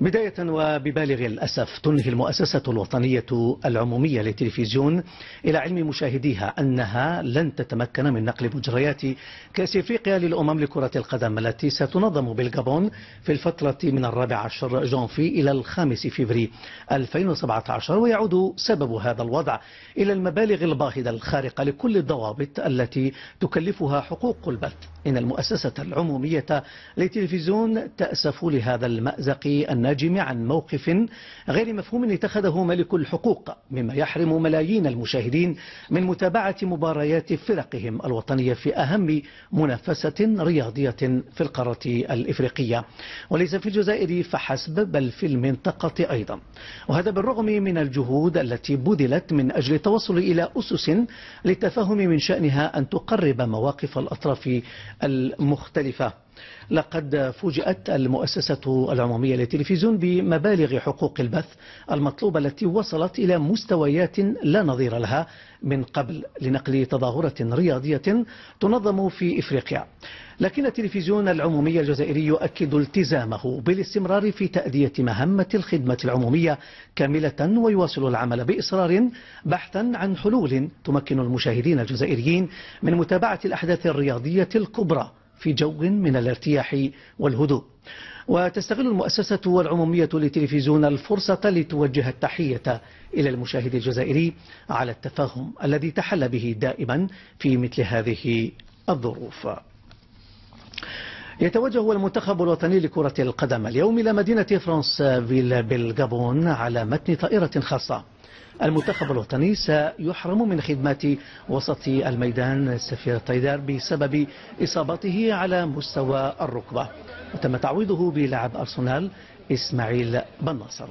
بداية وببالغ الأسف تنهي المؤسسة الوطنية العمومية للتلفزيون إلى علم مشاهديها أنها لن تتمكن من نقل مجريات كأس أفريقيا للأمم لكرة القدم التي ستنظم بالغابون في الفترة من 14 جانفي إلى 5 فبراير 2017. ويعود سبب هذا الوضع إلى المبالغ الباهظة الخارقة لكل الضوابط التي تكلفها حقوق البث. إن المؤسسة العمومية للتلفزيون تأسف لهذا المأزق الناجم عن موقف غير مفهوم اتخذه مالك الحقوق، مما يحرم ملايين المشاهدين من متابعة مباريات فرقهم الوطنية في أهم منافسة رياضية في القارة الإفريقية، وليس في الجزائر فحسب بل في المنطقة أيضا. وهذا بالرغم من الجهود التي بذلت من أجل التوصل إلى أسس للتفاهم من شأنها أن تقرب مواقف الأطراف المختلفة. لقد فوجئت المؤسسة العمومية للتلفزيون بمبالغ حقوق البث المطلوبة التي وصلت إلى مستويات لا نظير لها من قبل لنقل تظاهرة رياضية تنظم في إفريقيا. لكن التلفزيون العمومي الجزائري يؤكد التزامه بالاستمرار في تأدية مهمة الخدمة العمومية كاملة، ويواصل العمل بإصرار بحثا عن حلول تمكن المشاهدين الجزائريين من متابعة الأحداث الرياضية الكبرى في جو من الارتياح والهدوء. وتستغل المؤسسة العمومية للتلفزيون الفرصة لتوجه التحية إلى المشاهد الجزائري على التفاهم الذي تحلى به دائما في مثل هذه الظروف. يتوجه المنتخب الوطني لكرة القدم اليوم إلى مدينة فرانسفيل بالغابون على متن طائرة خاصة. المنتخب الوطني سيحرم من خدمات وسط الميدان سفير طيدار بسبب إصابته على مستوى الركبة، وتم تعويضه بلاعب أرسنال إسماعيل بن ناصر.